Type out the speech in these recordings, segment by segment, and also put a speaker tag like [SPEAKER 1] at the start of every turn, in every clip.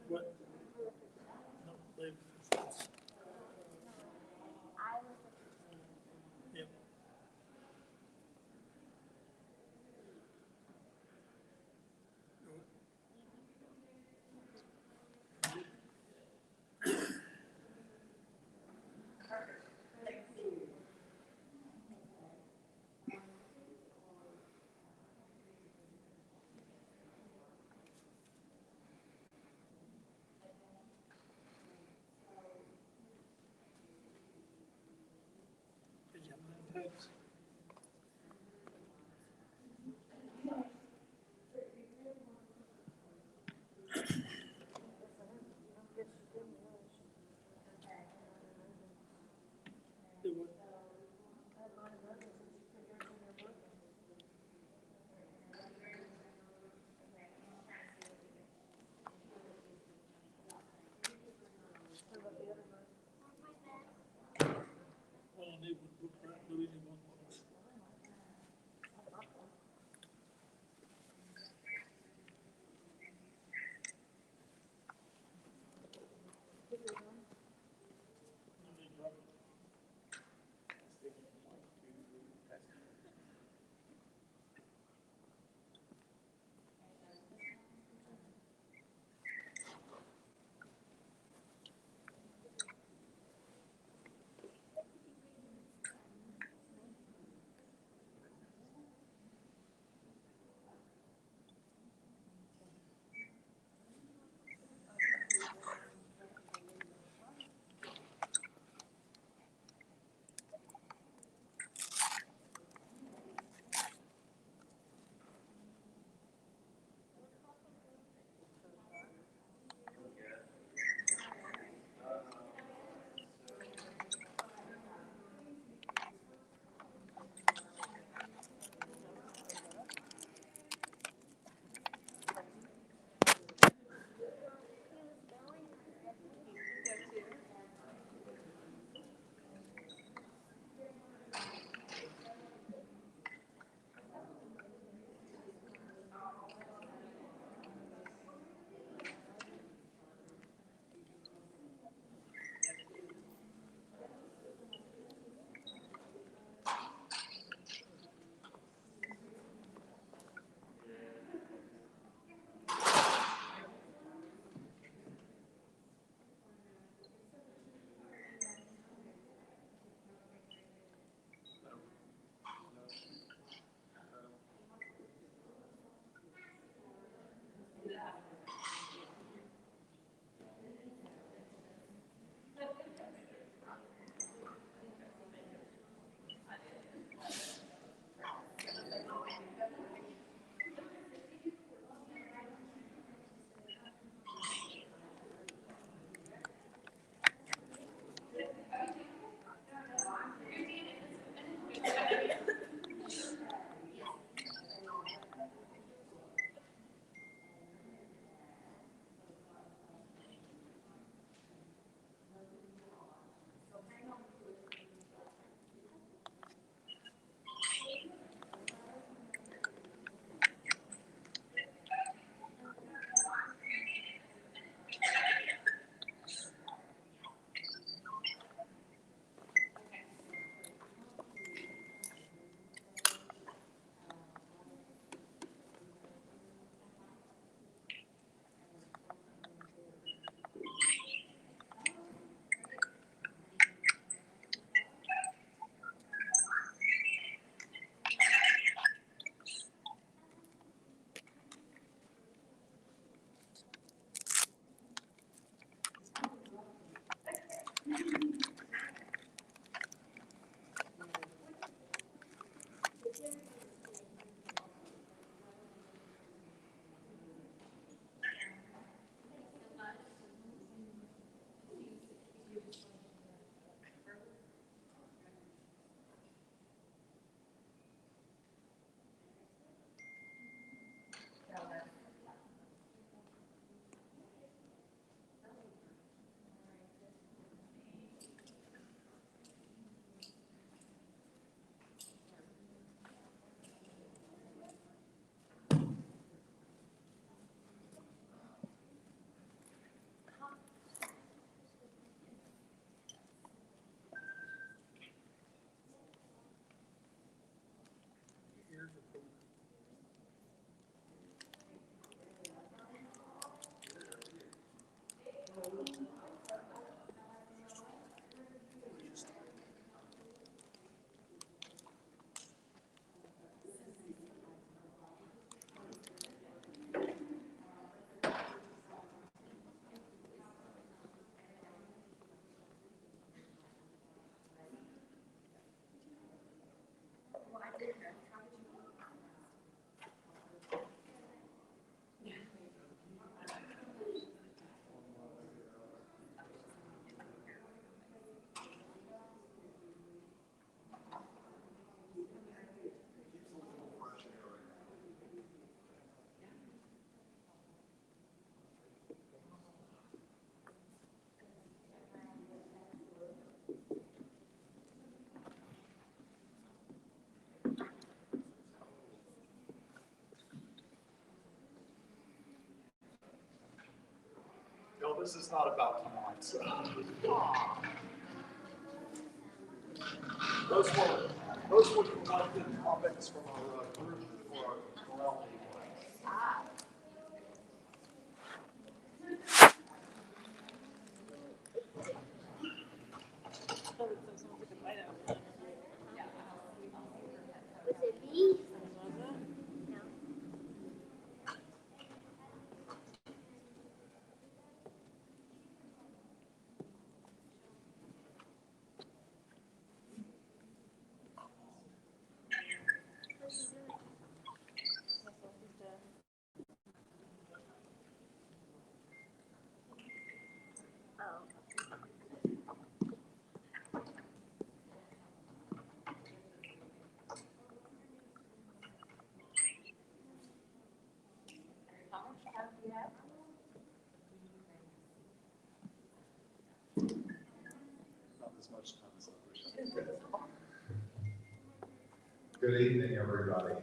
[SPEAKER 1] What? No, they've, yep. Did you have any pets? Do what? All I need was book right, Louis, you want one?
[SPEAKER 2] this is not about tonight. So. Those were collected topics from our group for our morality class.
[SPEAKER 3] Was it me?
[SPEAKER 2] Not as much time as I wish I could.
[SPEAKER 4] Good evening, everybody.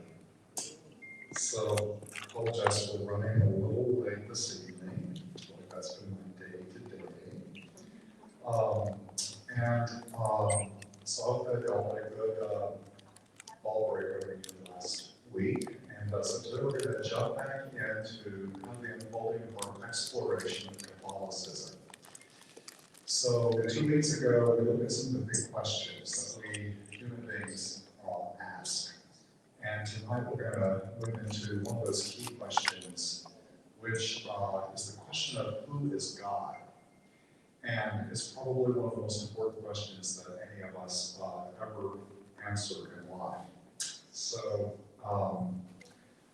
[SPEAKER 4] So, apologize for running a little late this evening. That's been my day today. So I hope that y'all had a good ball break over the last week. And so today we're going to jump back into kind of the unfolding of our exploration of Catholicism. So 2 weeks ago, we looked at some of the big questions that we human beings ask. And tonight we're going to move into one of those key questions, which is the question of who is God? And it's probably one of the most important questions that any of us ever answer in life. So I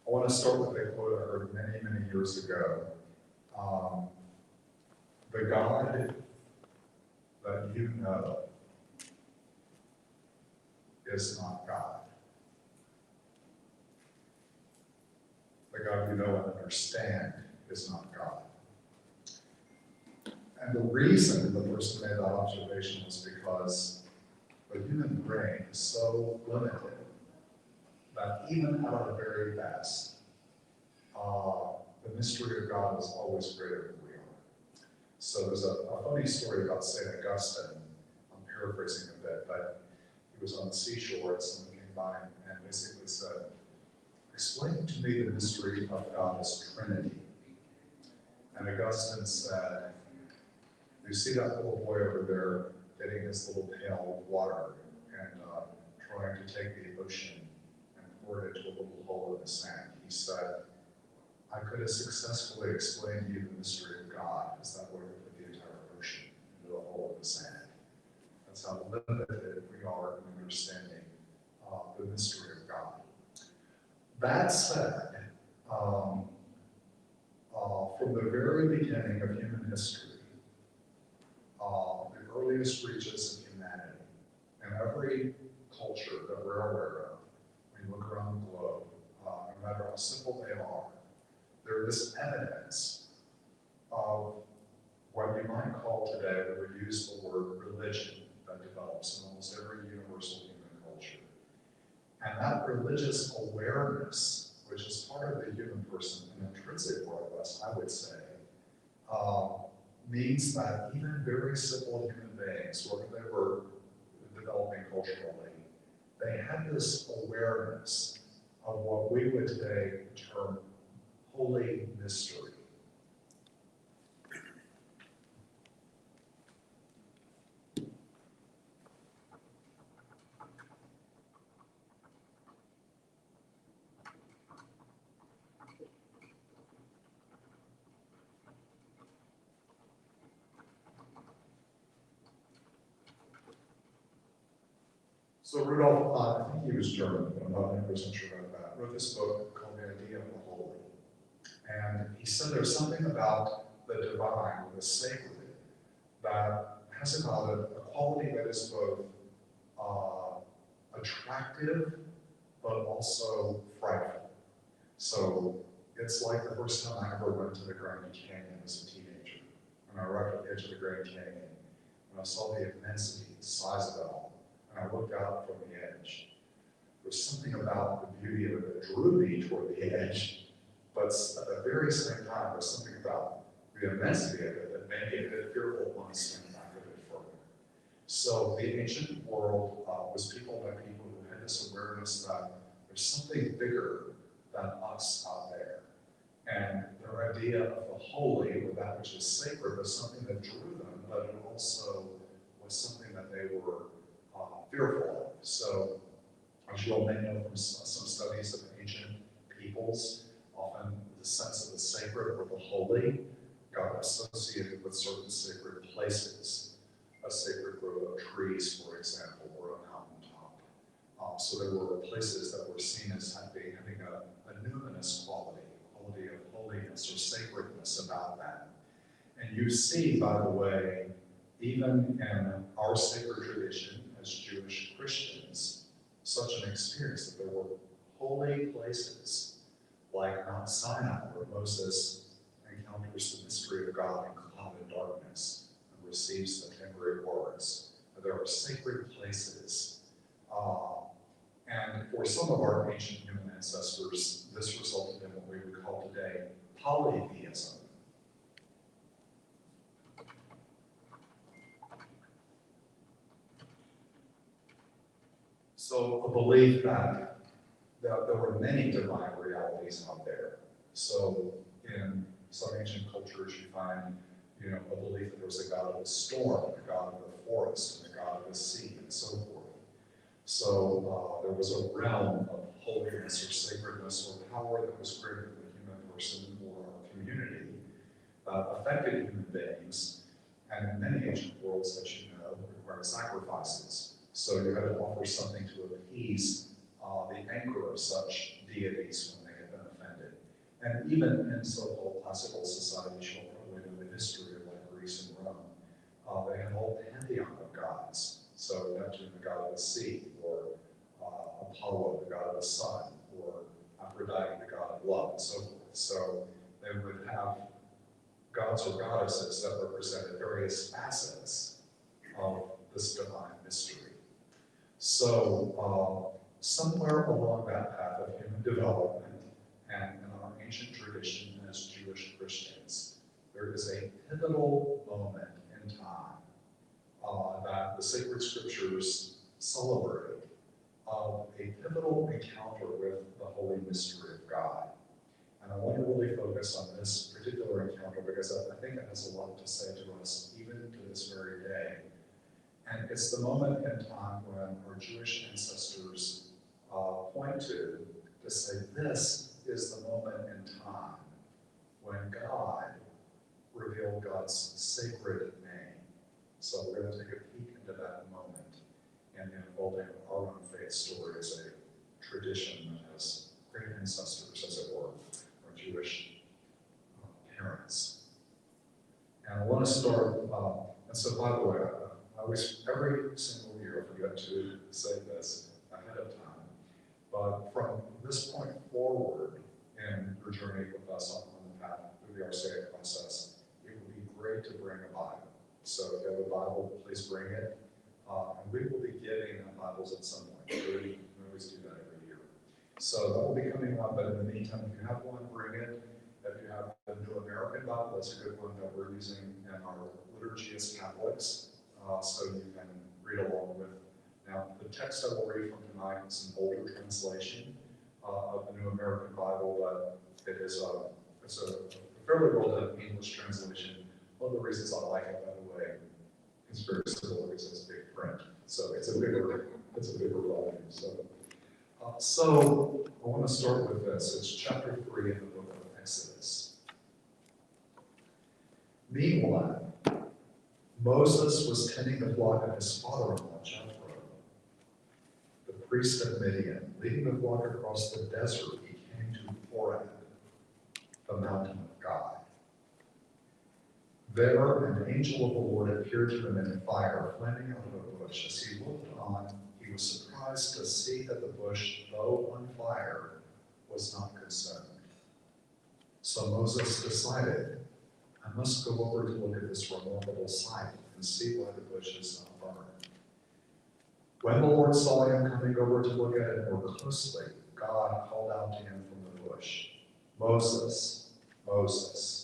[SPEAKER 4] want to start with a quote I heard many, many years ago. The God that you know is not God. The God you know and understand is not God. And the reason the person made that observation was because the human brain is so limited that even at our very best, the mystery of God is always greater than we are. So there's a funny story about St. Augustine. I'm paraphrasing a bit, but he was on the seashore and someone came by and basically said, "Explain to me the mystery of God's Trinity." And Augustine said, "You see that little boy over there getting his little pail of water and trying to take the ocean and pour it into a little hole in the sand." He said, "I could have successfully explained to you the mystery of God as that would have put the entire ocean into a hole in the sand." That's how limited we are in understanding the mystery of God. That said, from the very beginning of human history, the earliest reaches of humanity, and every culture that we're aware of, when you look around the globe, no matter how simple they are, there is evidence of what you might call today, we would use the word religion, that develops in almost every universal human culture. And that religious awareness, which is part of the human person, an intrinsic part of us, I would say, means that even very simple human beings, whether they were developing culturally, they had this awareness of what we would today term holy mystery. So Rudolf, I think he was German, but I'm not 100% sure about that, wrote this book called The Idea of the Holy. And he said there's something about the divine, the sacred, that has about a quality that is both attractive, but also frightful. So it's like the first time I ever went to the Grand Canyon as a teenager. When I arrived at the edge of the Grand Canyon, and I saw the immensity, the size of it all, and I looked out from the edge. There was something about the beauty of it that drew me toward the edge, but at the very same time, there was something about the immensity of it that made it a bit fearful want to stand back a bit further. So the ancient world was peopled by people who had this awareness that there's something bigger than us out there. And their idea of the holy, or that which is sacred, was something that drew them, but it also was something that they were fearful of. So, as you all may know from some studies of ancient peoples, often the sense of the sacred or the holy got associated with certain sacred places. A sacred grove of trees, for example, or a mountaintop. So there were places that were seen as having a numinous quality of holiness or sacredness about them. And you see, by the way, even in our sacred tradition as Jewish Christians, such an experience that there were holy places like Mount Sinai, where Moses encounters the mystery of God in cloud and darkness and receives the 10 great words. There are sacred places. And for some of our ancient human ancestors, this resulted in what we would call today polytheism. So a belief that there were many divine realities out there. So in some ancient cultures, you find, a belief that there was a god of the storm, a god of the forest, and a god of the sea, and so forth. So there was a realm of holiness or sacredness or power that was greater than the human person or our community that affected human beings, and in many ancient worlds, as you know, required sacrifices. So you had to offer something to appease the anger of such deities when they had been offended. And even in so-called classical societies, you'll probably know the history of like Greece and Rome, they had a whole pantheon of gods. So Neptune, the god of the sea, or Apollo, the god of the sun, or Aphrodite, the god of love, and so forth. So they would have gods or goddesses that represented various facets of this divine mystery. So somewhere along that path of human development and in our ancient tradition as Jewish Christians, there is a pivotal moment in time that the sacred scriptures celebrate of a pivotal encounter with the holy mystery of God. And I want to really focus on this particular encounter because I think it has a lot to say to us even to this very day. And it's the moment in time when our Jewish ancestors point to say this is the moment in time when God revealed God's sacred name. So we're going to take a peek into that moment and the unfolding of our own faith story as a tradition that has great ancestors, as it were, our Jewish parents. And I want to start, and so by the way, I always, every single year, I forget to say this ahead of time, but from this point forward in your journey with us on the path through the Rcia process, it would be great to bring a Bible. So if you have a Bible, please bring it. And we will be giving Bibles at some point. We always do that every year. So that will be coming up, but in the meantime, if you have one, bring it. If you have the New American Bible, that's a good one that we're using in our liturgy as Catholics, so you can read along with. Now, the text I will read from tonight is an older translation of the New American Bible, but it's a fairly well-done English translation. One of the reasons I like it, by the way, is very simple because it's big print. So it's a bigger volume. So I want to start with this. It's chapter 3 in the book of Exodus. Meanwhile, Moses was tending the flock of his father-in-law, Jethro, the priest of Midian. Leading the flock across the desert, he came to Horeb, the mountain of God. There, an angel of the Lord appeared to him in fire, flaming out of a bush. As he looked on, he was surprised to see that the bush, though on fire, was not consumed. So Moses decided, I must go over to look at this remarkable sight and see why the bush is not burned. When the Lord saw him coming over to look at it more closely, God called out to him from the bush, Moses, Moses.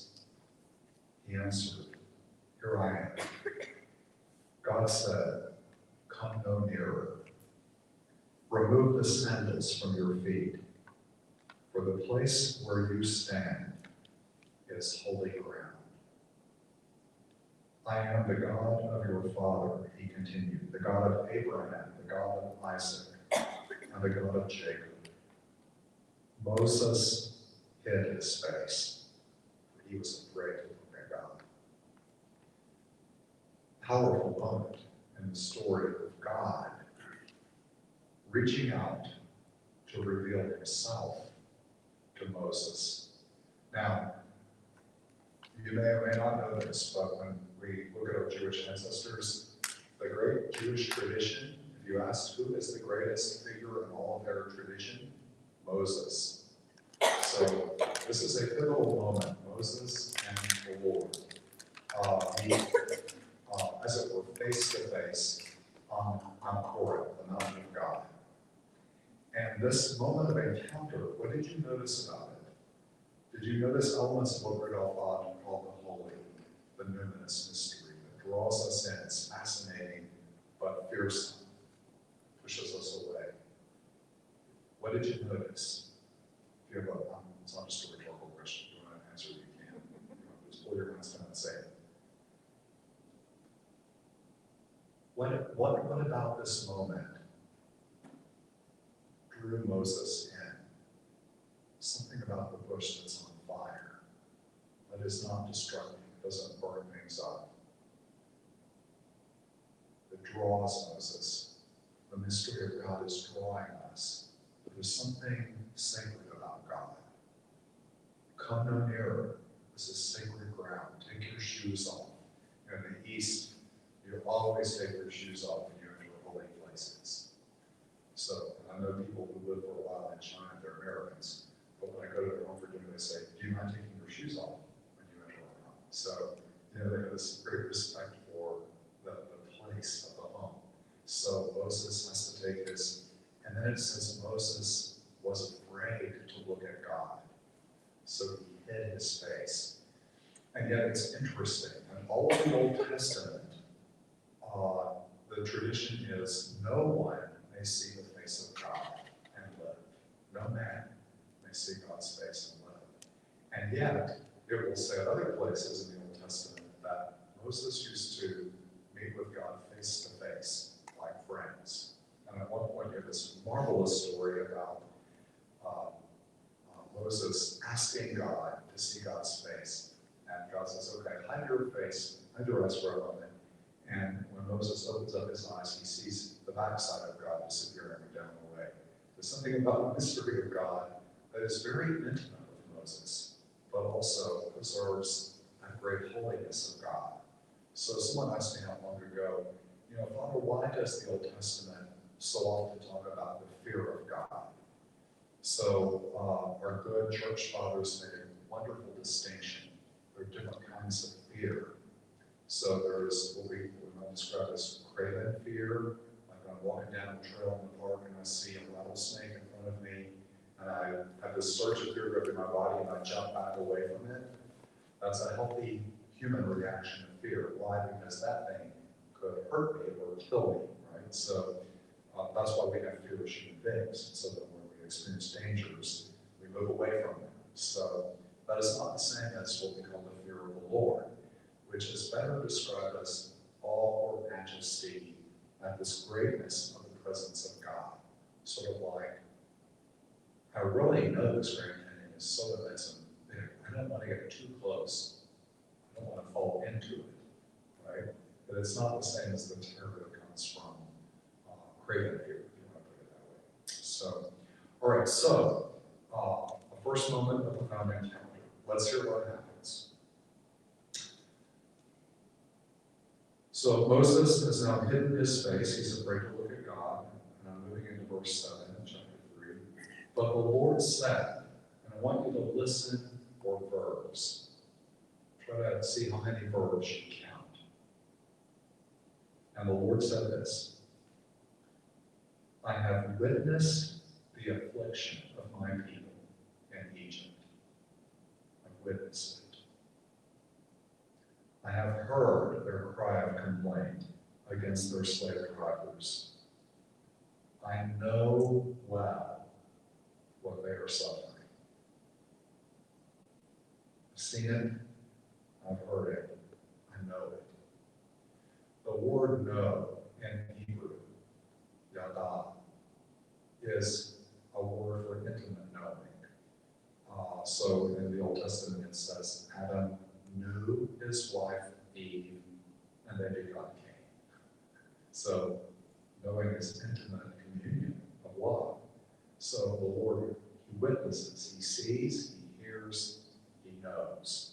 [SPEAKER 4] He He answered, "Here I am." God said, "Come no nearer. Remove the sandals from your feet, for the place where you stand is holy ground. I am the God of your father," he continued, "the God of Abraham, the God of Isaac, and the God of Jacob." Moses hid his face, for he was afraid to look at God. Powerful moment in the story of God reaching out to reveal himself to Moses. Now, you may or may not know this, but when we look at our Jewish ancestors, the great Jewish tradition, if you ask who is the greatest figure in all of their tradition, Moses. So this is a pivotal moment, Moses and the Lord. As it were, face to face on Horeb, the mountain of God. And this moment of encounter, what did you notice about it? Did you notice elements of what Rudolph Otto called the holy, the numinous mystery that draws us in? It's fascinating, but fearsome, pushes us away. What did you notice? If you have it's not just a rhetorical question. If you want to answer, you can. Just pull your hands down and say it. What about this moment drew Moses in? Something about the bush that's on fire, that is not destructive, doesn't burn things up. It draws Moses. The mystery of God is drawing us. There's something sacred about God. Come no nearer. This is sacred ground. Take your shoes off. In the East, you always take your shoes off when you enter holy places. So, and I know people who live for a while in China, they're Americans, but when I go to their home for dinner, they say, "Do you mind taking your shoes off when you enter our home?" So, they have this great respect for the place of the home. So Moses has to take his, and then it says Moses was afraid to look at God. So he hid his face. And yet it's interesting, in all of the Old Testament, the tradition is no one may see the face of God and live. No man may see God's face and live. And yet, it will say at other places in the Old Testament that Moses used to meet with God face to face, like friends. And at one point, you have this marvelous story about Moses asking God to see God's face. And God says, "Okay, hide your face, hide your eyes for a moment." And when Moses opens up his eyes, he sees the backside of God disappearing down the way. There's something about the mystery of God that is very intimate with Moses, but also preserves that great holiness of God. So someone asked me not long ago, Father, why does the Old Testament so often talk about the fear of God? So our good church fathers made a wonderful distinction. There are different kinds of fear. So there's what we might describe as craven fear, like when I'm walking down the trail in the park and I see a rattlesnake in front of me, and I have this surge of fear gripping my body and I jump back away from it. That's a healthy human reaction of fear. Why? Because that thing could hurt me or kill me, right? So that's why we have fear as human beings, so that when we experience dangers, we move away from them. So that is not the same as what we call the fear of the Lord, which is better described as awe or majesty at this greatness of the presence of God. Sort of like, I really know this Grand Canyon is so immense and big. I don't want to get too close. I don't want to fall into it, right? But it's not the same as the terror that comes from craven fear, if you want to put it that way. So, all right, so the first moment of profound encounter. Let's hear what happens. So Moses has now hidden his face. He's afraid to look at God. And I'm moving into verse 7 in chapter 3. But the Lord said, and I want you to listen for verbs. Try to see how many verbs you count. And the Lord said this, I have witnessed the affliction of my people in Egypt. I've witnessed it. I have heard their cry of complaint against their slave drivers. I know well what they are suffering. I've seen it, I've heard it, I know it. The word know in Hebrew, yada, is a word for intimate knowing. So in the Old Testament it says Adam knew his wife Eve and they begot Cain. So knowing is intimate communion of love. So the Lord, he witnesses, he sees, he hears, he knows.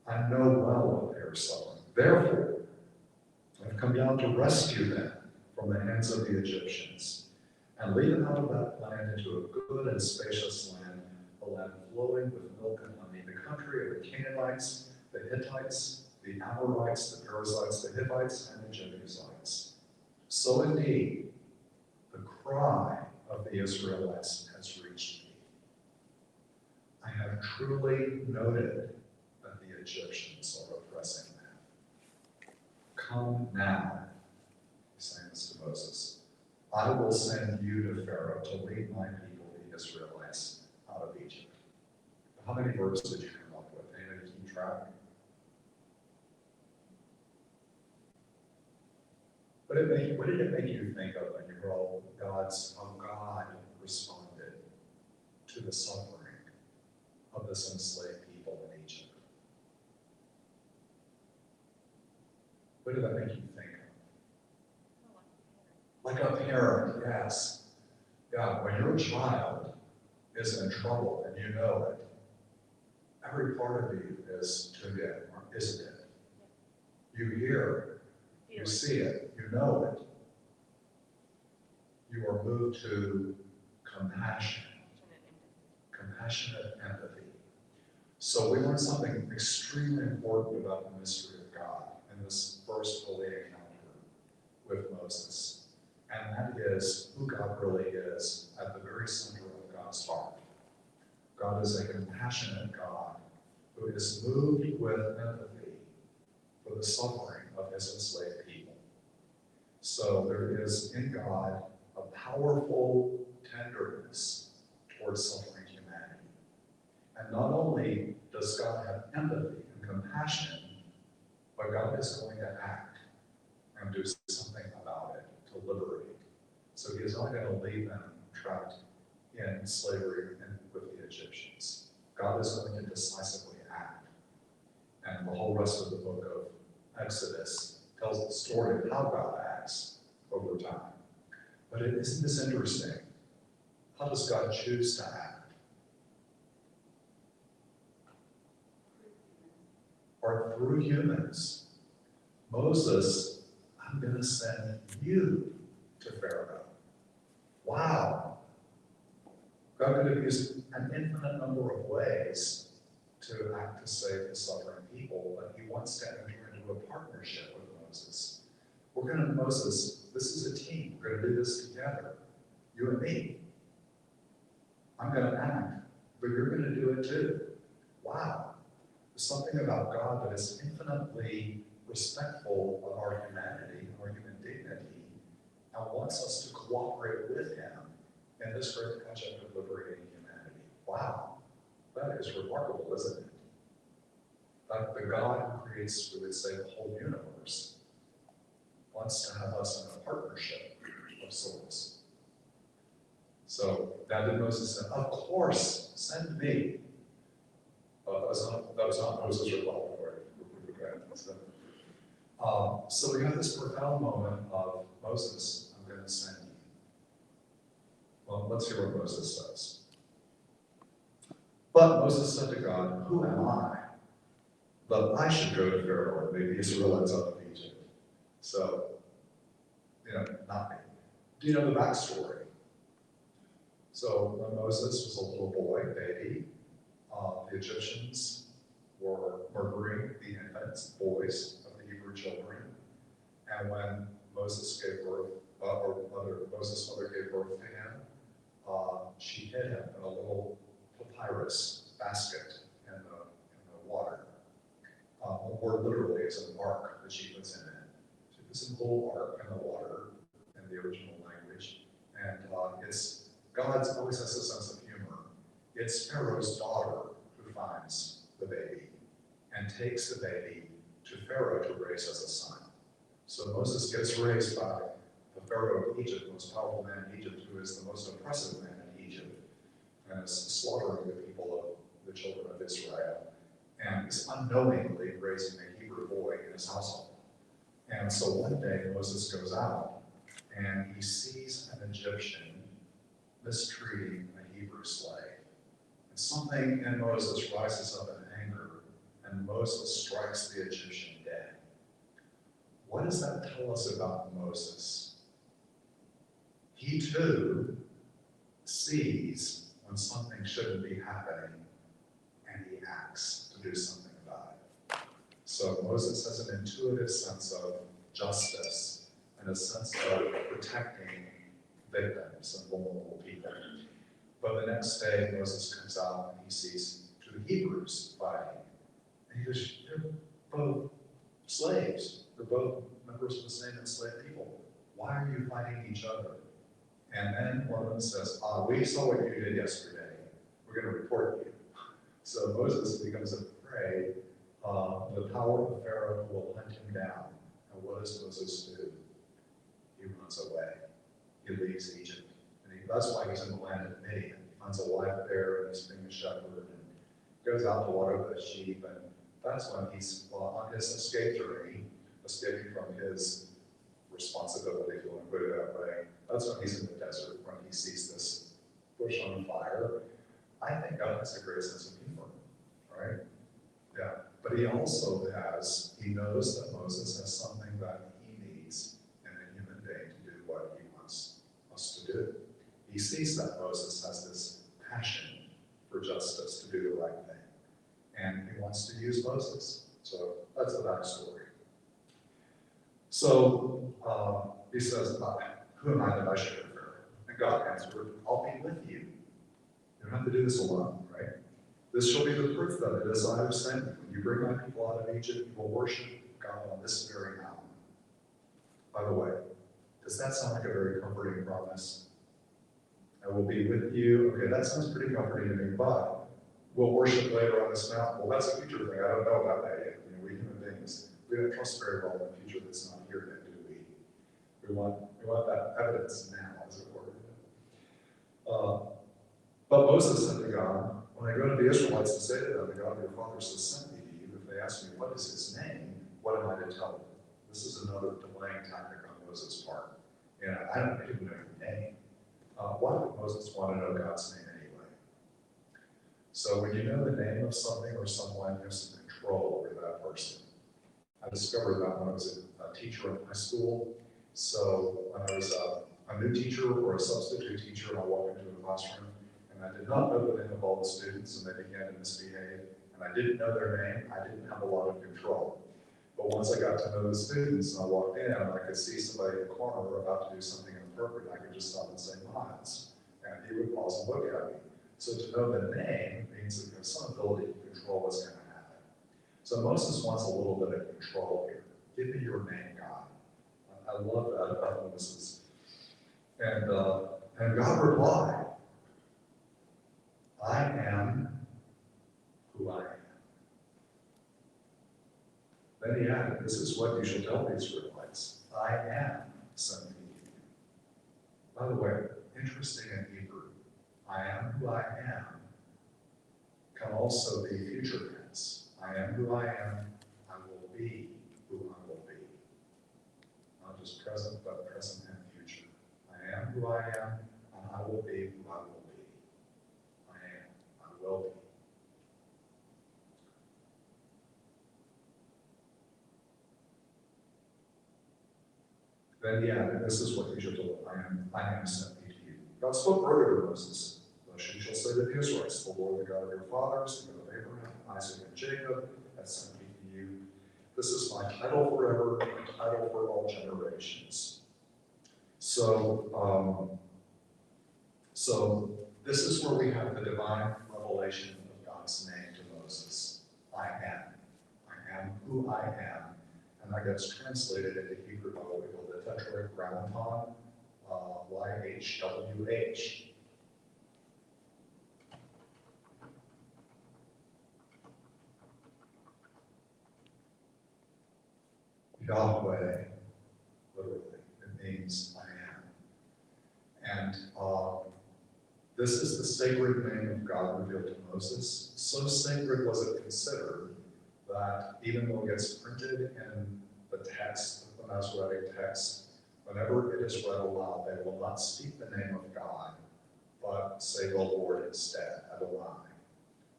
[SPEAKER 4] I know well what they are suffering. Therefore, I've come down to rescue them from the hands of the Egyptians and lead them out of that land into a good and spacious land, a land flowing with milk and honey, the country of the Canaanites, the Hittites, the Amorites, the Perizzites, the Hivites, and the Jebusites. So indeed, the cry of the Israelites has reached me. I have truly noted that the Egyptians are oppressing them. Come now, he's saying this to Moses. I will send you to Pharaoh to lead my people, the Israelites, out of Egypt. How many verses did you come up with? Anybody keep track? What did it make you think of when you heard how God responded to the suffering of this enslaved people in Egypt? What did that make you think of? Like a parent, yes. Yeah, when your child is in trouble and you know it, every part of you is tuned in, isn't it? You hear it, you see it, you know it. You are moved to compassionate empathy. So we learn something extremely important about the mystery of God in this first holy encounter with Moses. And that is who God really is at the very center of God's heart. God is a compassionate God who is moved with empathy for the suffering of his enslaved people. So there is in God a powerful tenderness towards suffering humanity. And not only does God have empathy and compassion, but God is going to act and do something about it to liberate. So he is not going to leave them trapped in slavery and with the Egyptians. God is going to decisively act. And the whole rest of the book of Exodus tells the story of how God acts over time. But isn't this interesting? How does God choose to act? Or through humans. Moses, I'm going to send you to Pharaoh. Wow. God could have used an infinite number of ways to act to save the suffering people, but he wants to enter into a partnership with Moses. Moses, this is a team. We're going to do this together. You and me. I'm going to act, but you're going to do it too. Wow. There's something about God that is infinitely respectful of our humanity, our human dignity, and wants us to cooperate with him in this great project of liberating humanity. Wow. That is remarkable, isn't it? Like the God who creates, we would say, the whole universe wants to have us in a partnership of sorts. So now did Moses say, of course, send me. That was not Moses' reply. So we have this profound moment of Moses, I'm going to send you. Well, let's hear what Moses says. But Moses said to God, who am I that I should go to Pharaoh and lead the Israelites out of Egypt? So, not me. Do you know the backstory? So when Moses was a little boy, baby, the Egyptians were murdering the infants, boys of the Hebrew children. And when Moses gave birth, Moses' mother gave birth to him, she hid him in a little papyrus basket in the water. that she puts in it. She puts an whole ark in the water in the original language. And it's, God always has a sense of humor. It's Pharaoh's daughter who finds the baby and takes the baby to Pharaoh to raise as a son. So Moses gets raised by the Pharaoh of Egypt, the most powerful man in Egypt, who is the most oppressive man in Egypt, and is slaughtering the people of the children of Israel, and is unknowingly raising a Hebrew boy in his household. And so one day Moses goes out and he sees an Egyptian mistreating a Hebrew slave. And something in Moses rises up in anger, and Moses strikes the Egyptian dead. What does that tell us about Moses? He too sees when something shouldn't be happening, and he acts to do something about it. So Moses has an intuitive sense of justice and a sense of protecting victims and vulnerable people. But the next day, Moses comes out and he sees two Hebrews fighting. And he goes, they're both slaves. They're both members of the same enslaved people. Why are you fighting each other? And then one of them says, we saw what you did yesterday. We're going to report you. So Moses becomes afraid the power of Pharaoh will hunt him down. And what does Moses do? He runs away. He leaves Egypt. And that's why he's in the land of Midian. He finds a wife there and he's being a shepherd and goes out to water the sheep. And that's when he's on his escape journey, escaping from his responsibility, if you want to put it that way. That's when he's in the desert, when he sees this bush on fire. I think God has a great sense of humor, right? Yeah. But he also he knows that Moses has something that he needs in a human being to do what he wants us to do. He sees that Moses has this passion for justice, to do the right thing. And he wants to use Moses. So that's the backstory. So he says, who am I that I should go Pharaoh? And God answered, I'll be with you. You don't have to do this alone, right? This shall be the proof that it is I have sent you. When you bring my people out of Egypt, you will worship God on this very mountain. By the way, does that sound like a very comforting promise? I will be with you. Okay, that sounds pretty comforting to me, but we'll worship later on this mountain. Well, that's a future thing. I don't know about that yet. We human beings, we don't trust very well in the future that's not here yet, do we? We want that evidence now, as it were. But Moses said to God, when I go to the Israelites and say to them, the God of your fathers has sent me to you, if they ask me, what is his name, what am I to tell them? This is another delaying tactic on Moses' part. And I don't even know your name. Why would Moses want to know God's name anyway? So when you know the name of something or someone, you have some control over that person. I discovered that when I was a teacher in high school. So when I was a new teacher or a substitute teacher, and I walked into a classroom, and I did not know the name of all the students, and they began to misbehave, and I didn't know their name, I didn't have a lot of control. But once I got to know the students, and I walked in, and I could see somebody in the corner about to do something inappropriate, I could just stop and say, Miles, and he would pause and look at me. So to know the name means that there's some ability to control what's going to happen. So Moses wants a little bit of control here. Give me your name, God. I love that about Moses. And God replied, I am who I am. Then he added, this is what you shall tell the Israelites. I am sending you. By the way, interesting in Hebrew, I am who I am can also be future tense. I am who I am, I will be who I will be. Not just present, but present and future. I am who I am, and I will be who I will be. I am, I will be. Then he added, this is what you shall do. I am sent me to you. God spoke further to Moses. Thus you shall say to the Israelites, the Lord, the God of your fathers, the God of Abraham, Isaac, and Jacob, has sent me to you. This is my title forever, my title for all generations. So this is where we have the divine revelation of God's name to Moses. I am. I am who I am. And that gets translated into Hebrew by what we call the Tetragrammaton, YHWH. Yahweh, literally, it means I am. And this is the sacred name of God revealed to Moses. So sacred was it considered that even though it gets printed in the text, the Masoretic text, whenever it is read aloud, they will not speak the name of God, but say the Lord instead, Adonai,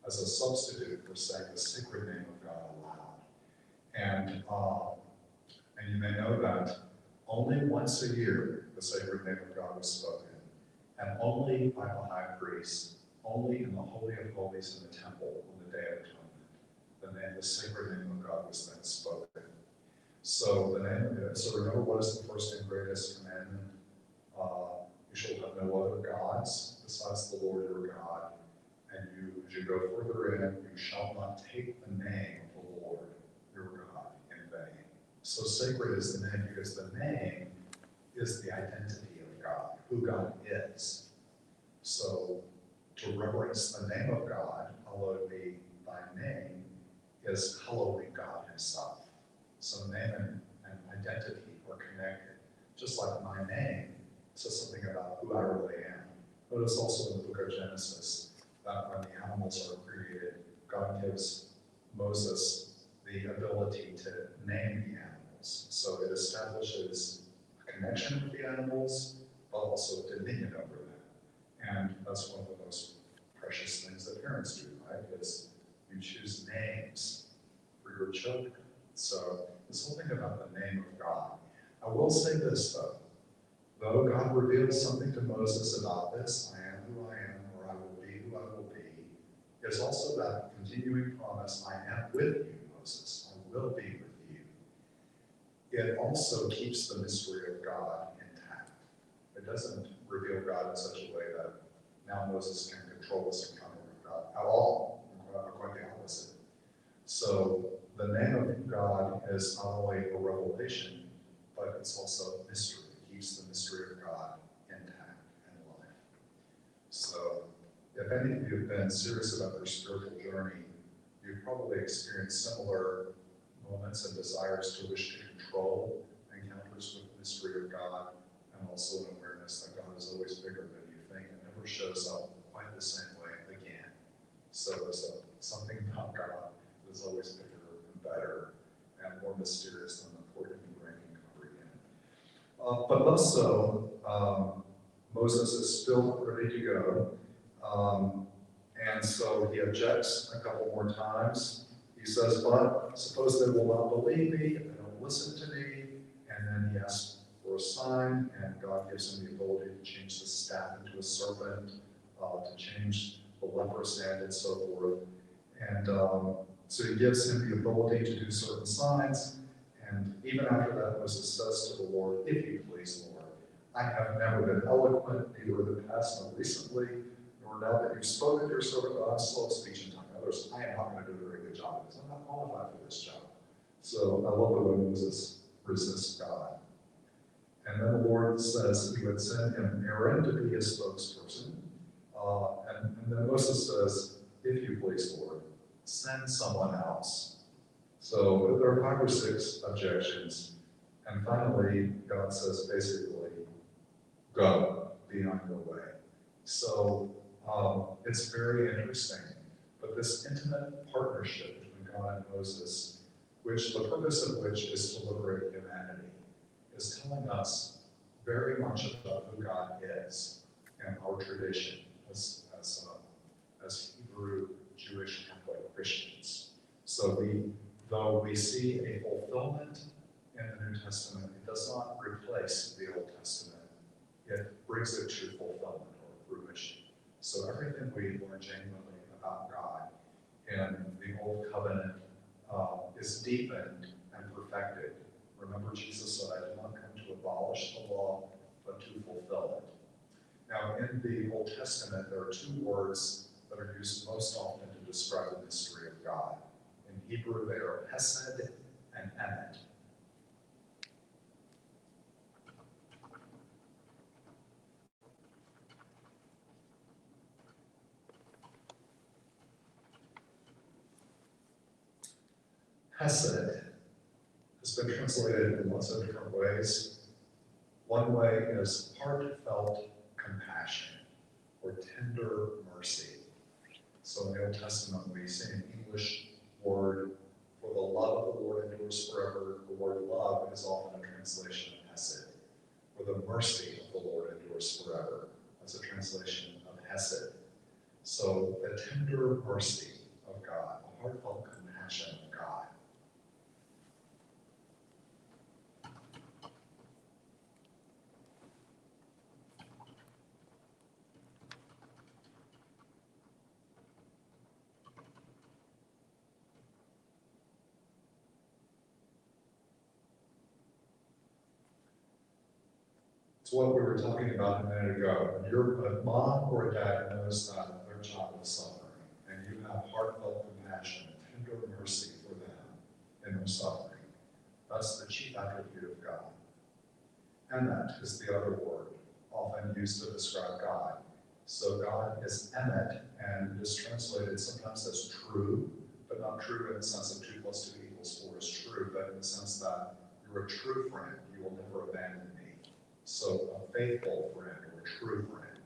[SPEAKER 4] as a substitute for saying the sacred name of God aloud. And you may know that only once a year the sacred name of God was spoken, and only by the high priest, only in the Holy of Holies in the temple on the Day of Atonement, the sacred name of God was then spoken. So remember, what is the first and greatest commandment? You shall have no other gods besides the Lord your God. And as you go further in, you shall not take the name of the Lord your God in vain. So sacred is the name because the name is the identity of God, who God is. So to reverence the name of God, hallowed be thy name, is hallowing God himself. So name and identity are connected. Just like my name says something about who I really am. Notice also in the book of Genesis that when the animals are created, God gives Moses the ability to name the animals. So it establishes a connection with the animals, but also dominion over them. And that's one of the most precious things that parents do, right? Is you choose names for your children. So this whole thing about the name of God. I will say this though God reveals something to Moses about this, I am who I am, or I will be who I will be, there's also that continuing promise, I am with you, Moses, I will be with you. It also keeps the mystery of God intact. It doesn't reveal God in such a way that now Moses can control this encounter with God at all, quite the opposite. So the name of God is not only a revelation, but it's also a mystery. It keeps the mystery of God intact and alive. So if any of you have been serious about their spiritual journey, you've probably experienced similar moments and desires to wish to control encounters with the mystery of God, and also an awareness that God is always bigger than you think and never shows up quite the same way again. So there's something about God that is always bigger and better and more mysterious than the poor human brain can comprehend. But less so, Moses is still ready to go. And so he objects a couple more times. He says, but suppose they will not believe me, if they don't listen to me. And then he asks for a sign, and God gives him the ability to change the staff into a serpent, to change the leper's hand, and so forth. And so he gives him the ability to do certain signs. And even after that, Moses says to the Lord, if you please, Lord, I have never been eloquent, neither in the past nor recently, nor now that you've spoken to your servant, but I'm slow of speech and tongue. Others, I am not going to do a very good job because I'm not qualified for this job. So I love the way Moses resists God. And then the Lord says he would send him Aaron to be his spokesperson. And then Moses says, if you please, Lord, send someone else. So there are 5 or 6 objections. And finally, God says basically, go, be on your way. So it's very interesting. But this intimate partnership between God and Moses, which the purpose of which is to liberate humanity, is telling us very much about who God is and our tradition as Hebrew, Jewish, Catholic Christians. So though we see a fulfillment in the New Testament, it does not replace the Old Testament. It brings it to fulfillment or fruition. So everything we learn genuinely about God in the Old Covenant is deepened and perfected. Remember, Jesus said, I did not come to abolish the law, but to fulfill it. Now, in the Old Testament, there are 2 words that are used most often to describe the mystery of God. In Hebrew, they are hesed and emet. Hesed has been translated in lots of different ways. One way is heartfelt compassion or tender mercy. So in the Old Testament, we see an English word for the love of the Lord endures forever. The word love is often a translation of hesed, or the mercy of the Lord endures forever. That's a translation of hesed. So the tender mercy of God, the heartfelt compassion of God. It's what we were talking about a minute ago. When a mom or a dad knows that their child is suffering, and you have heartfelt compassion and tender mercy for them in their suffering, that's the chief attribute of God. Emet is the other word often used to describe God. So God is emet, and it is translated sometimes as true, but not true in the sense of 2 + 2 = 4 is true, but in the sense that you're a true friend, you will never abandon me. So a faithful friend or a true friend.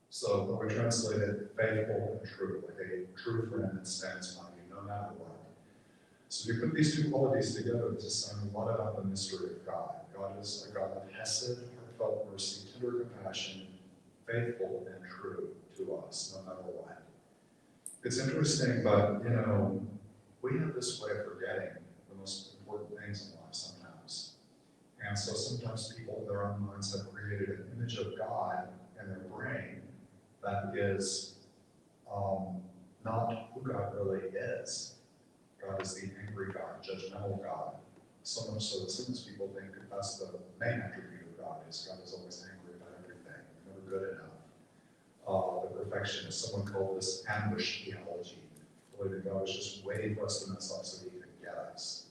[SPEAKER 4] So when we translate it faithful and true, like a true friend that stands by you no matter what. So you put these two qualities together to say a lot about the mystery of God. God is a God of hesed, heartfelt mercy, tender compassion, faithful and true to us no matter what. It's interesting, but we have this way of forgetting the most important things in life sometimes. And so sometimes people in their own minds have created an image of God in their brain that is not who God really is. God is the angry God, judgmental God. So much so that sometimes people think that that's the main attribute of God is always angry about everything, never good enough. The perfectionist, someone called this ambush theology. Believing God was just waiting for us to mess up so he could get us.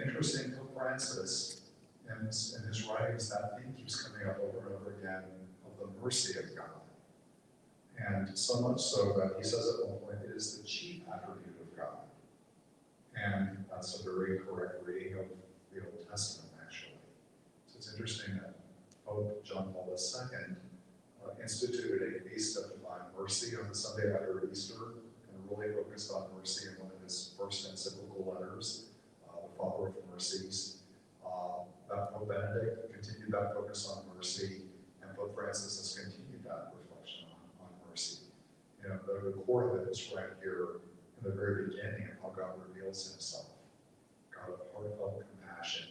[SPEAKER 4] Interesting, Pope Francis, in his writings, that theme keeps coming up over and over again of the mercy of God. And so much so that he says at one point, it is the chief attribute of God. And that's a very correct reading of the Old Testament, actually. So it's interesting that Pope John Paul II instituted a feast of divine mercy on the Sunday after Easter, and really focused on mercy in one of his first encyclical letters, the Father of Mercies. That Pope Benedict continued that focus on mercy, and Pope Francis has continued that reflection on mercy. The core of it is right here in the very beginning of how God reveals himself. God of heartfelt compassion,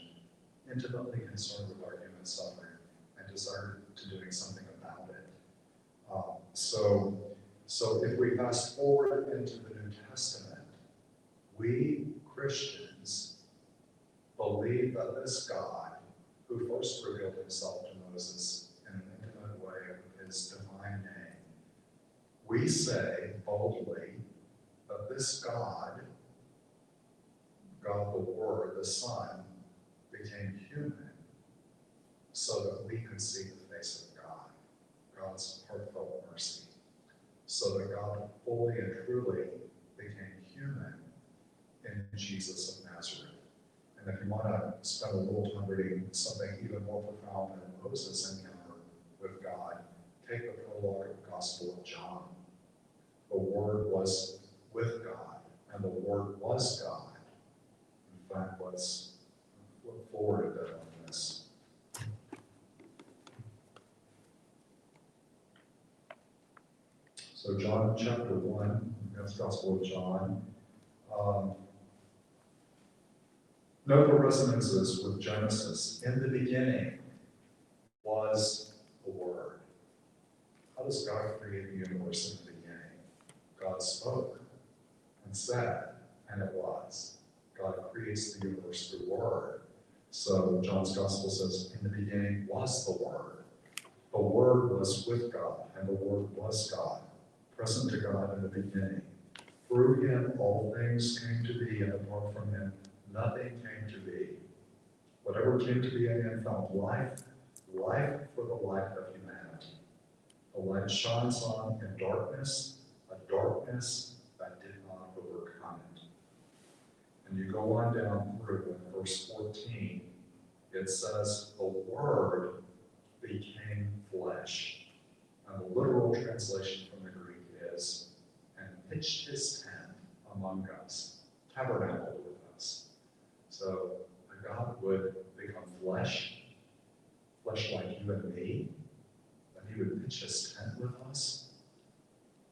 [SPEAKER 4] intimately concerned with our human suffering, and desire to doing something about it. So if we fast forward into the New Testament, we Christians believe that this God, who first revealed himself to Moses in an intimate way of his divine name, we say boldly that this God the Word, the Son, became human so that we could see the face of God, God's heartfelt mercy, so that God fully and truly became human in Jesus of Nazareth. And if you want to spend a little time reading something even more profound than Moses' encounter with God, take the prologue of the Gospel of John. The Word was with God, and the Word was God. In fact, let's look forward a bit on this. So John chapter 1, that's Gospel of John. Note the resonances with Genesis. In the beginning was the Word. How does God create the universe in the beginning? God spoke and said, and it was. God creates the universe through Word. So John's Gospel says, in the beginning was the Word. The Word was with God, and the Word was God, present to God in the beginning. Through him all things came to be, and apart from him nothing came to be. Whatever came to be in him found life, life for the life of humanity. The light shines on in darkness, a darkness that did not overcome it. And you go on down through in verse 14, it says, the Word became flesh. And the literal translation from the Greek is, and pitched his tent among us, tabernacled with us. So God would become flesh like you and me, and he would pitch his tent with us,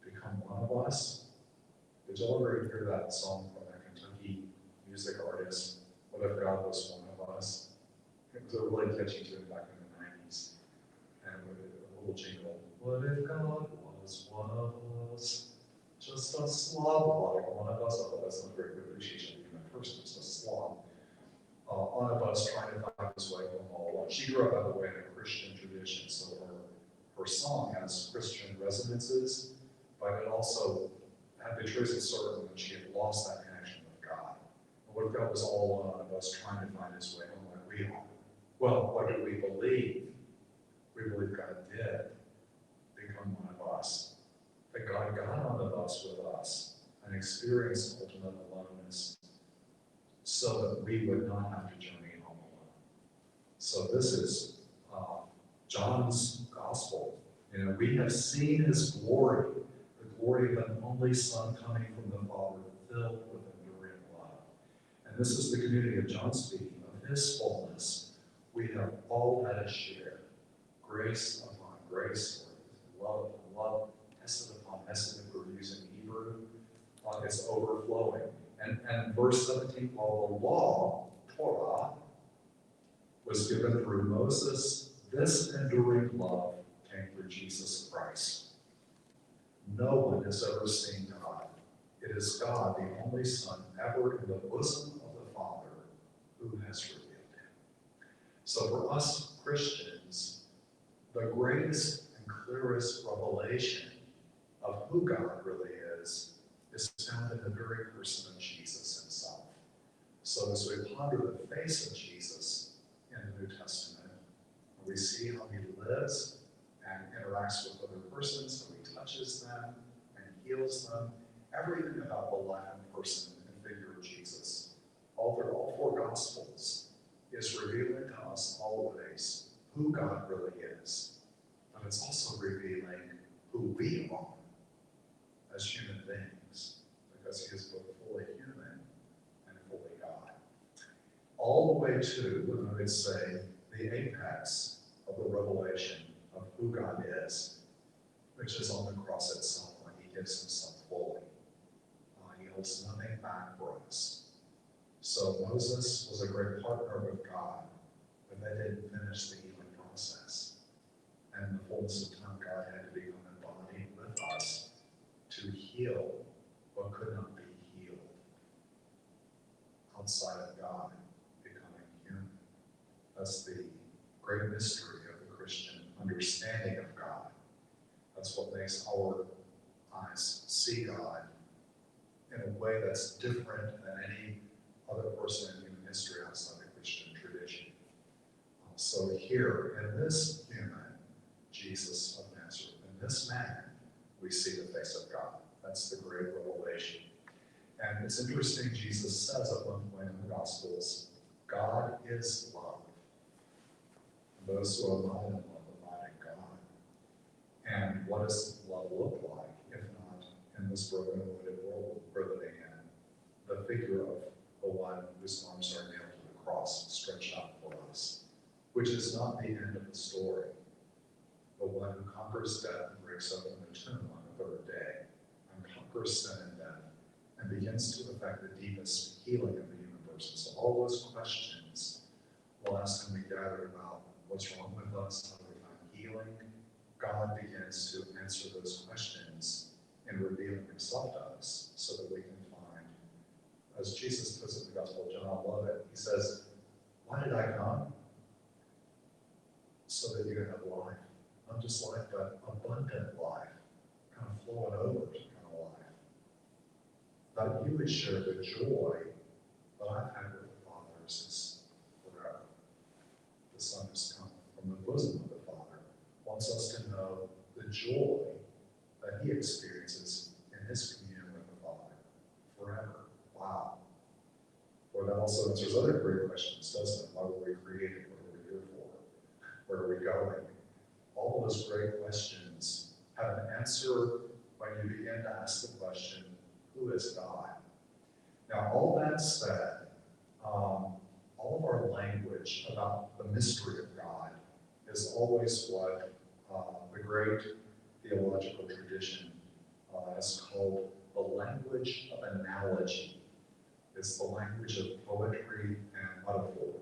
[SPEAKER 4] become one of us. Did y'all ever hear that song from a Kentucky music artist, What If God Was One of Us? It was a really catchy tune back in the 90s. And with a little jingle, what if God was one of us? Just a slob like one of us. Oh, that's not a very good appreciation of human person, just a slob. On a bus trying to find his way home all alone. She grew up, by the way, in a Christian tradition, so her song has Christian resonances, but it also had the truth certain that she had lost that connection with God. And what if God was all alone on a bus trying to find his way home like we are? Well, what do we believe? We believe God did become one of us. That God got on the bus with us and experienced ultimate aloneness so that we would not have to journey home alone. So this is John's gospel. You know, we have seen his glory, the glory of an only Son coming from the Father, filled with enduring love. And this is the community of John speaking of his fullness. We have all had a share, grace upon grace, or love upon love, hesed upon hesed, if we're using Hebrew, it's overflowing. And verse 17, while the law, Torah, was given through Moses, this enduring love came through Jesus Christ. No one has ever seen God. It is God, the only Son, ever in the bosom of the Father, who has revealed him. So for us Christians, the greatest and clearest revelation of who God really is found in the very person of Jesus himself. So as we ponder the face of Jesus in the New Testament, we see how he lives and interacts with other persons, how he touches them and heals them. Everything about the life and person and figure of Jesus, all four Gospels, is revealing to us always who God really is. But it's also revealing who we are as human beings, because he is both fully human and fully God. All the way to, I would say, the apex of the revelation of who God is, which is on the cross itself, when he gives himself fully. He holds nothing back for us. So Moses was a great partner with God, but they didn't finish the healing process. And in the fullness of time, God had to become embodied with us to heal what could not be healed outside of God becoming human. That's the great mystery of the Christian understanding of God. That's what makes our eyes see God in a way that's different than any other person in human history outside the Christian tradition. So here, in this human, Jesus of Nazareth, in this man, we see the face of God. That's the great revelation. And it's interesting, Jesus says at one point in the Gospels, God is love. And those who are not in love abide in God. And what does love look like, if not in this broken and wounded world we're living in? The figure of the one whose arms are nailed to the cross, stretched out for us, which is not the end of the story. The one who conquers death and breaks open the tomb on the third day, and conquers sin and death, and begins to effect the deepest healing of the human person. So all those questions last time we gathered about what's wrong with us, how do we find healing, God begins to answer those questions in revealing himself to us so that we can find, as Jesus puts it in the Gospel of John, I love it, he says, why did I come? So that you can have life. Not just life, but abundant life, kind of flowing over kind of life. That you would share the joy that I've had with the Father since forever. But that also answers other great questions, doesn't it? Why were we created? What are we here for? Where are we going? All of those great questions have an answer when you begin to ask the question, who is God? Now, all that said, all of our language about the mystery of God is always what the great theological tradition has called the language of analogy. It's the language of poetry and metaphor.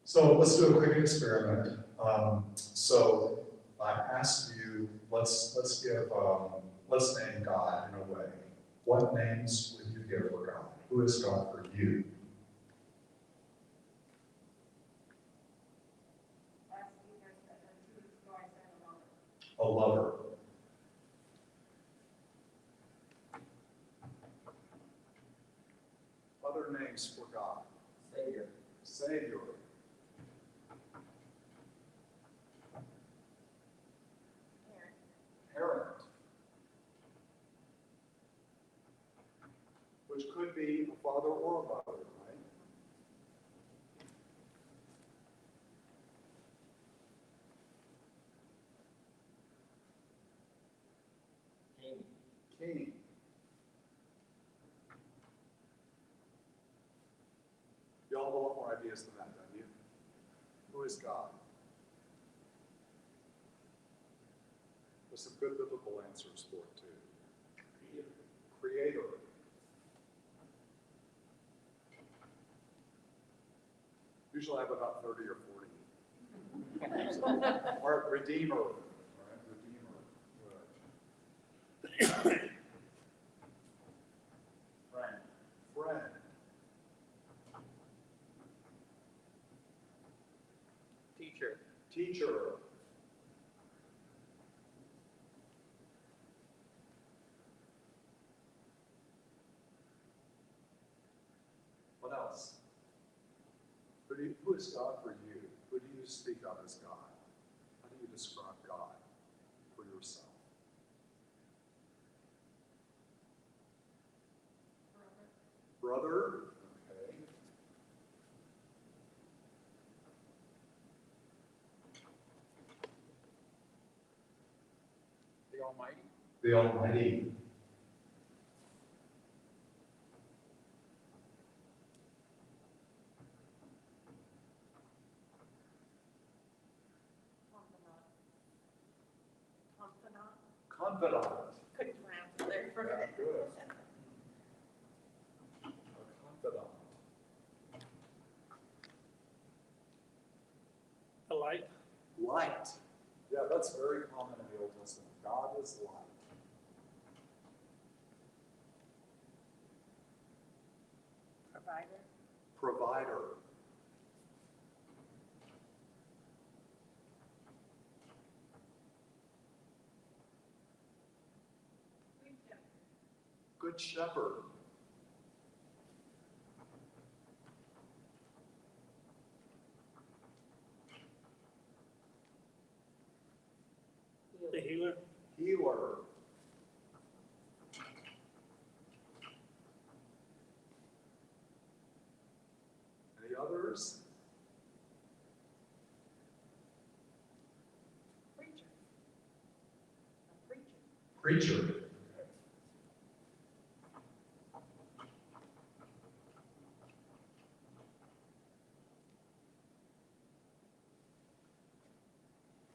[SPEAKER 4] So let's do a quick experiment. So I asked you, let's name God in a way. What names would you give for God? Who is God for you? A lover. Other names for God.
[SPEAKER 2] Savior.
[SPEAKER 4] Savior. Parent. Which could be a father or a mother, right?
[SPEAKER 2] King.
[SPEAKER 4] King. You all have a lot more ideas than that, don't you? Who is God? There's some good biblical answers for it, too. Creator. Usually I have about 30 or 40. Or Redeemer. All right, Redeemer. Good.
[SPEAKER 2] Friend.
[SPEAKER 4] Friend.
[SPEAKER 2] Teacher.
[SPEAKER 4] Teacher. What else? Who is God for you? Who do you speak of as God? How do you describe God for yourself? Brother. Okay.
[SPEAKER 2] The Almighty.
[SPEAKER 4] The Almighty. Confidant.
[SPEAKER 5] Couldn't pronounce it there for a
[SPEAKER 4] Yeah,
[SPEAKER 5] minute.
[SPEAKER 4] good. A confidant.
[SPEAKER 1] A light.
[SPEAKER 4] Light. Yeah, that's very common in the Old Testament. God is light.
[SPEAKER 5] Provider.
[SPEAKER 4] Provider. Good shepherd.
[SPEAKER 1] The healer.
[SPEAKER 4] Healer. Any others?
[SPEAKER 5] Preacher. A preacher.
[SPEAKER 4] Preacher.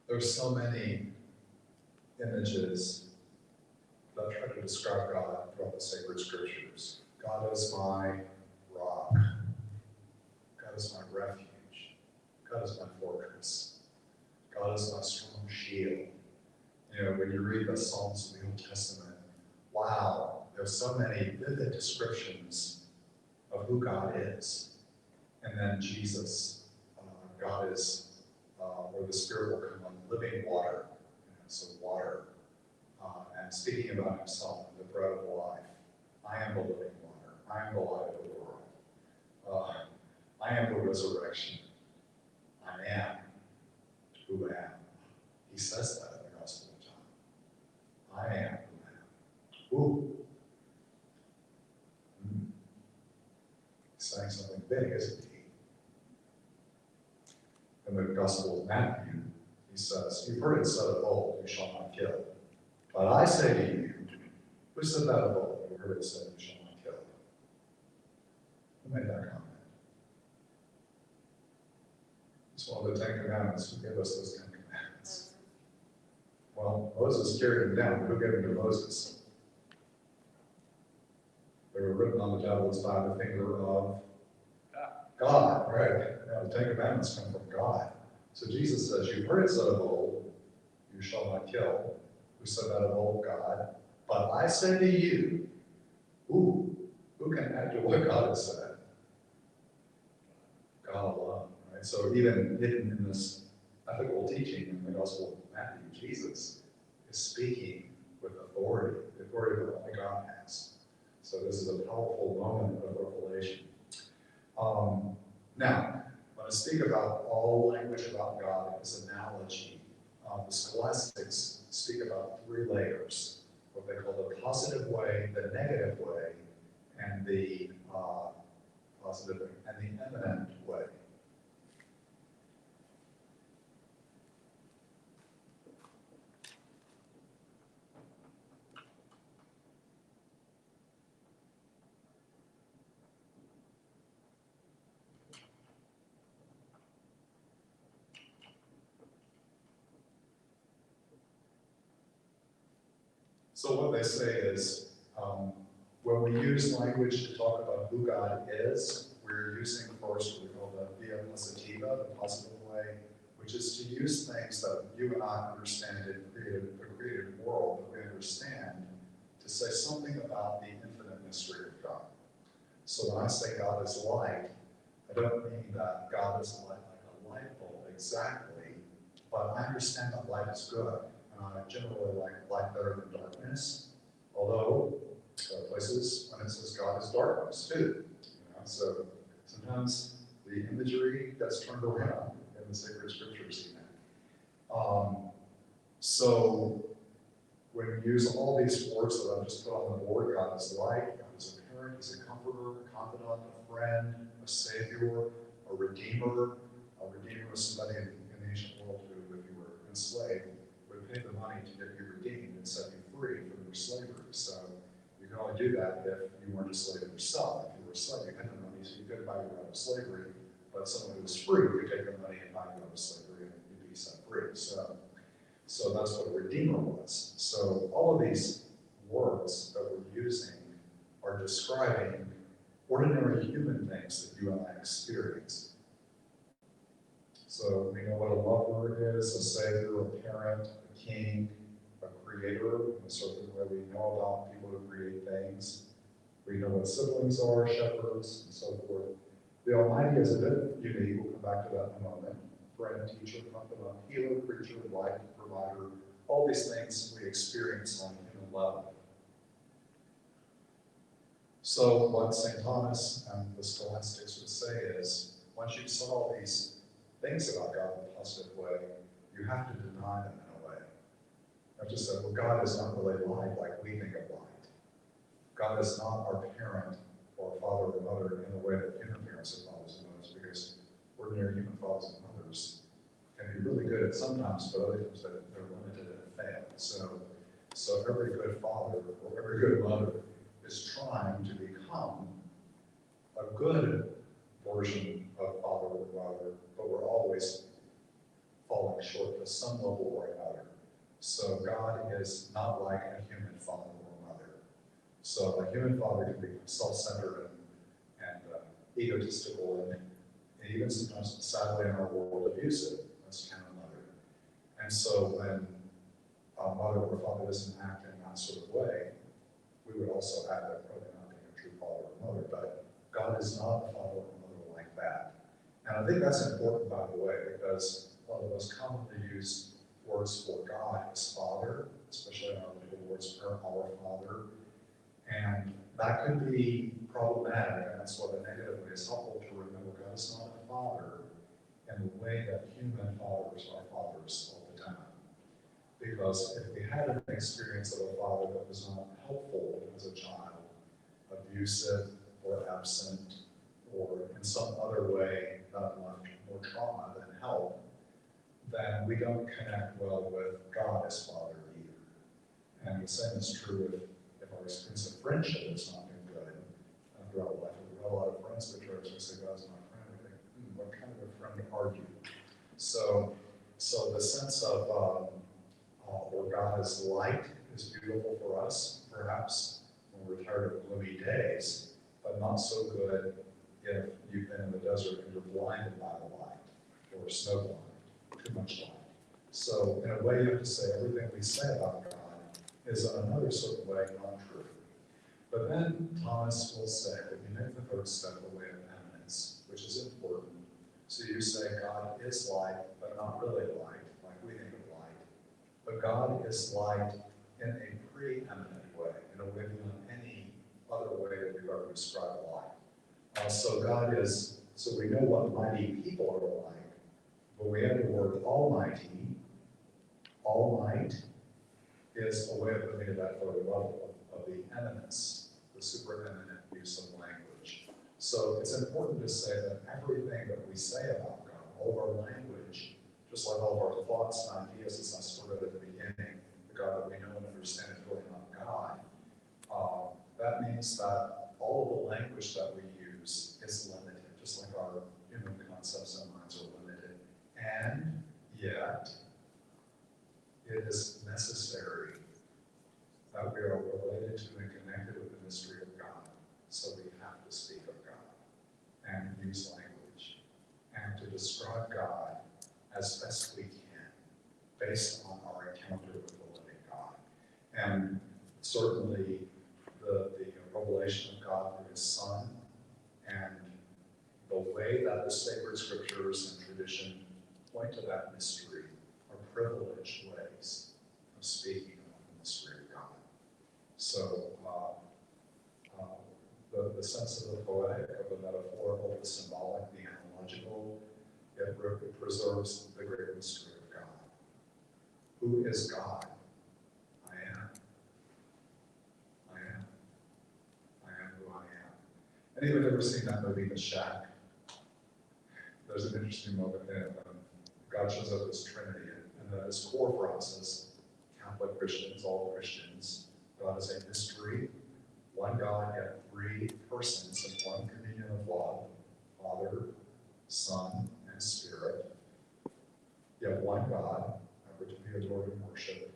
[SPEAKER 4] There's so many images that try to describe God throughout the sacred scriptures. God is my rock. God is my refuge. God is my fortress. God is my strong shield. You know, when you read the Psalms of the Old Testament, wow, there's so many vivid descriptions of who God is. And then Jesus, God is, where the Spirit will come on living water. So water. And speaking about himself, the bread of life. I am the living water. I am the light of the world. I am the resurrection. I am who am. He says that in the Gospel of John. I am who am. Ooh. He's saying something big, isn't he? In the Gospel of Matthew, he says, you've heard it said of old, you shall not kill. But I say to you, who said that of old? You heard it said, you shall not kill. Who made that comment? It's one of the 10 Commandments. Who gave us those 10 Commandments? Well, Moses carried them down. Who gave them to Moses? They were written on the tablets by the finger of God, right? Yeah, the 10 Commandments come from God. So Jesus says, you've heard it said of old, you shall not kill. Who said that of old? God. But I say to you, who can add to what God has said? God alone, right? So even hidden in this ethical teaching in the Gospel of Matthew, Jesus is speaking with authority, the authority that only God has. So this is a powerful moment of revelation. Now, when I speak about all language about God, it's analogy. The scholastics speak about 3 layers, what they call the positive way, the negative way, and the positive and the eminent way. So what they say is, when we use language to talk about who God is, we're using first what we call the via positiva, the positive way, which is to use things that you and I understand in the created world that we understand to say something about the infinite mystery of God. So when I say God is light, I don't mean that God is light like a light bulb exactly, but I understand that light is good. I generally like light better than darkness, although there are places when it says God is darkness too. So sometimes the imagery gets turned around in the sacred scriptures even. So when we use all these words that I've just put on the board, God is light, God is a parent, He's a comforter, a confidant, a friend, a savior, a redeemer. A redeemer was somebody in the ancient world who, if you were enslaved, would pay the money to get you redeemed and set you free from your slavery. So you can only do that if you weren't a slave yourself. If you were a slave, you had no money, so you couldn't buy you out of slavery. But someone who was free could take the money and buy you out of slavery and you'd be set free. So that's what a redeemer was. So all of these words that we're using are describing ordinary human things that you and I experience. So we know what a lover is, a savior, a parent, a king, a creator, in a certain way we know about people who create things. We know what siblings are, shepherds, and so forth. The Almighty is a bit unique, we'll come back to that in a moment. Friend, teacher, confidant, healer, creature, life, provider, all these things we experience on a human level. So what St. Thomas and the scholastics would say is, once you've said all these things about God in a positive way, you have to deny them in a way. Not just say, well, God is not really light like we think of light. God is not our parent or father or mother in the way that human parents are fathers and mothers, because ordinary human fathers and mothers can be really good at sometimes, but other times they're limited and fail. So every good father or every good mother is trying to become a good version of father or mother, but we're always falling short to some level or another. So God is not like a human father or mother. So a human father can be self-centered and egotistical and even sometimes, sadly, in our world, abusive. That's kind of mother. And so when a mother or father doesn't act in that sort of way, we would also add that probably not being a true father or mother, but God is not a father or mother like that. And I think that's important, by the way, because one of the most commonly used words for God is Father, especially in our little words, our Father. And that could be problematic, and that's what the negative way is helpful to remember God is not a father in the way that human fathers are fathers all the time. Because if we had an experience of a father that was not helpful as a child, abusive or absent, or in some other way that left more trauma than help, then we don't connect well with God as Father either. And the same is true if our experience of friendship has not been good. Throughout life, we have a lot of friends at church, we say, God's my friend. We think, what kind of a friend are you? So the sense of where God is light is beautiful for us, perhaps when we're tired of gloomy days, but not so good if you've been in the desert and you're blinded by the light, or snow blind, too much light. So in a way, you have to say everything we say about God is in another sort of way not true. But then Thomas will say that you make the third step the way of eminence, which is important. So you say God is light, but not really light, like we think of light. But God is light in a preeminent way, in a way beyond any other way that we've ever described light. So we know what mighty people are like, but we have the word almighty. All might is a way of putting it at the level of the eminence, the supereminent use of language. So it's important to say that everything that we say about God, all of our language, just like all of our thoughts and ideas, as I started at the beginning, the God that we know and understand is really not God. That means that all of the language that we use is limited, just like our human concepts and minds are limited. And yet, it is necessary that we are related to and connected with the mystery of God. So we have to speak of God and use language and to describe God as best we can based on our encounter with the living God. And certainly the revelation of God through his Son and the way that the sacred scriptures and tradition point to that mystery are privileged ways of speaking of the mystery of God. So the sense of the poetic, of the metaphorical, the symbolic, the analogical, it preserves the great mystery of God. Who is God? I am. I am. I am who I am. Anyone ever seen that movie, The Shack? There's an interesting moment in it when God shows up as Trinity, and that is core for us as Catholic Christians, all Christians. God is a mystery, one God, yet three persons in one communion of love, Father, Son, and Spirit. Yet one God, ever to be adored and worshipped.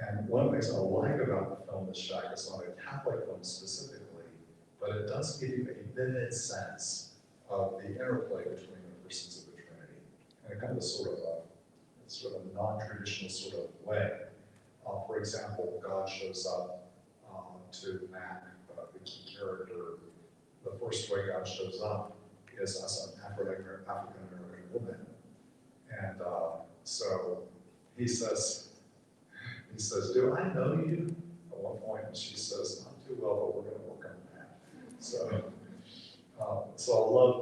[SPEAKER 4] And one of the things I like about the film The Shack is not a Catholic film specifically, but it does give you a vivid sense of the interplay between the persons of the Trinity, in a kind of sort of a non-traditional sort of way. For example, God shows up to Mac, the key character. The first way God shows up is as an African-American woman. And so he says, do I know you? At one point, and she says, not too well, but we're going to work on that. So I love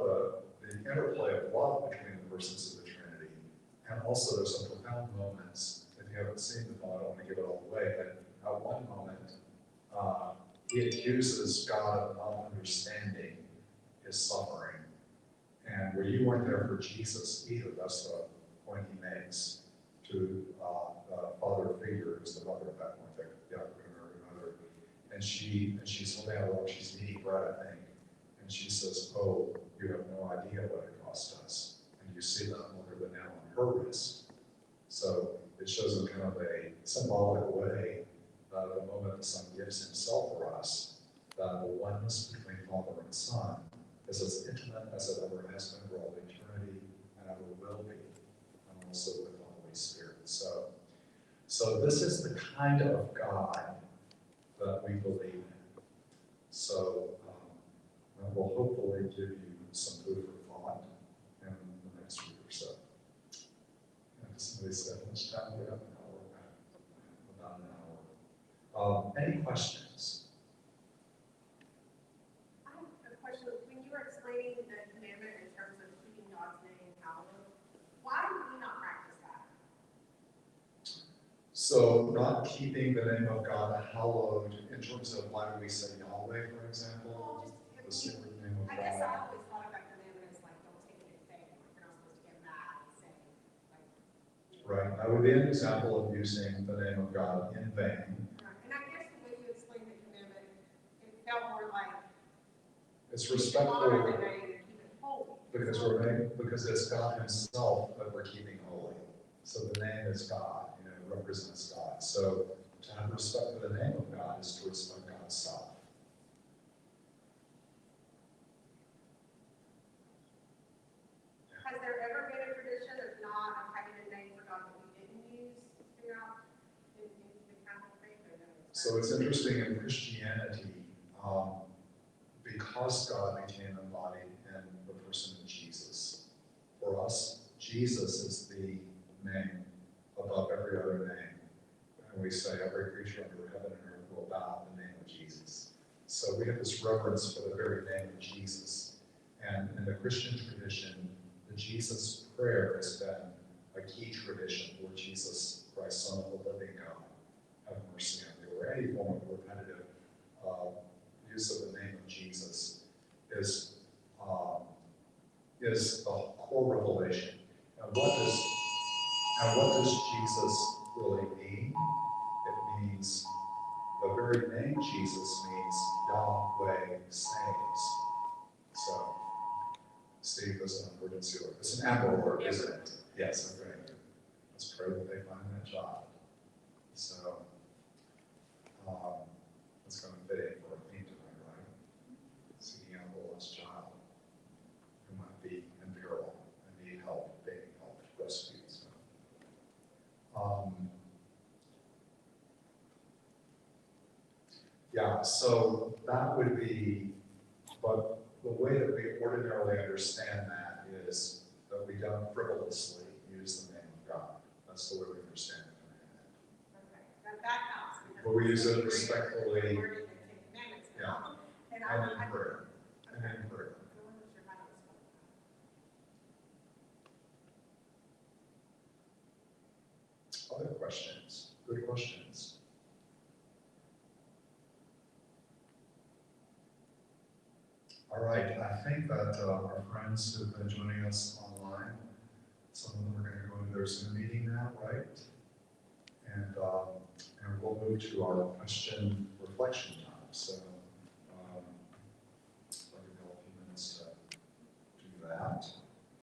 [SPEAKER 4] the interplay of love between the persons of the Trinity. And also there's some profound moments. If you haven't seen the film, I don't want to give it all away, but at one moment, he accuses God of not understanding his suffering. And where you weren't there for Jesus either, that's the point he makes to the father figure, who's the mother at that point, the African-American mother. And she's holding out a rock, she's eating bread, I think. And she says, oh, you have no idea what it cost us. And you see that mark of the nail on her wrist. So it shows in kind of a symbolic way that at the moment the Son gives himself for us, that the oneness between Father and Son is as intimate as it ever has been for all eternity and ever will be, and also with the Holy Spirit. So this is the kind of God that we believe in. So that will hopefully give you some food for thought in the next week or so. And somebody said, how much time do we have? An hour? About an hour. Any questions?
[SPEAKER 5] I have a question. When you were explaining the commandment in
[SPEAKER 4] So not keeping the name of God hallowed in terms of why do we say Yahweh, for example? The sacred name of
[SPEAKER 5] I guess I
[SPEAKER 4] God.
[SPEAKER 5] always thought about commandment as like, don't take it in vain, like you're not supposed to get mad and say, like.
[SPEAKER 4] Right, that would be an example of using the name of God in vain.
[SPEAKER 5] Right, and I guess the way you explained the commandment, it felt more like.
[SPEAKER 4] It's
[SPEAKER 5] we should honor the
[SPEAKER 4] respectful
[SPEAKER 5] name and keep it holy.
[SPEAKER 4] because it's God Himself that we're keeping holy. So the name is God, you know, it represents God. So to have respect for the name of God is to respect God's self.
[SPEAKER 5] Has there ever been a tradition of not having a name for God that we didn't use throughout in the Catholic faith or no?
[SPEAKER 4] So it's interesting in Christianity, because God became embodied in the person of Jesus. For us, Jesus is the name above every other name. And we say every creature under heaven and earth will bow at the name of Jesus. So we have this reverence for the very name of Jesus. And in the Christian tradition, the Jesus prayer has been a key tradition, Lord Jesus Christ, Son of the living God, have mercy on me. Or any form of repetitive use of the name of Jesus is the core revelation. And what does Jesus really mean? It means the very name Jesus means Yahweh saves. So Steve is an emergency alert. It's an Amber Alert, isn't it? Yes, okay. Let's pray that they find that job. So it's going to fit in for a theme tonight, right? Seeking out the lost child who might be in peril and need help, being helped, rescued. So, yeah, so that would be, but the way that we ordinarily understand that is that we don't frivolously use the name of God. That's the way we understand it.
[SPEAKER 5] Okay, that helps. because
[SPEAKER 4] But we use it
[SPEAKER 5] it's
[SPEAKER 4] respectfully.
[SPEAKER 5] worded in the Ten Commandments now. And
[SPEAKER 4] And in
[SPEAKER 5] I
[SPEAKER 4] prayer. And in prayer.
[SPEAKER 5] wasn't sure how to respond.
[SPEAKER 4] Other questions? Good questions. All right, I think that our friends who've been joining us online, some of them are going to go into their Zoom meeting now, right? And we'll move to our question reflection time. So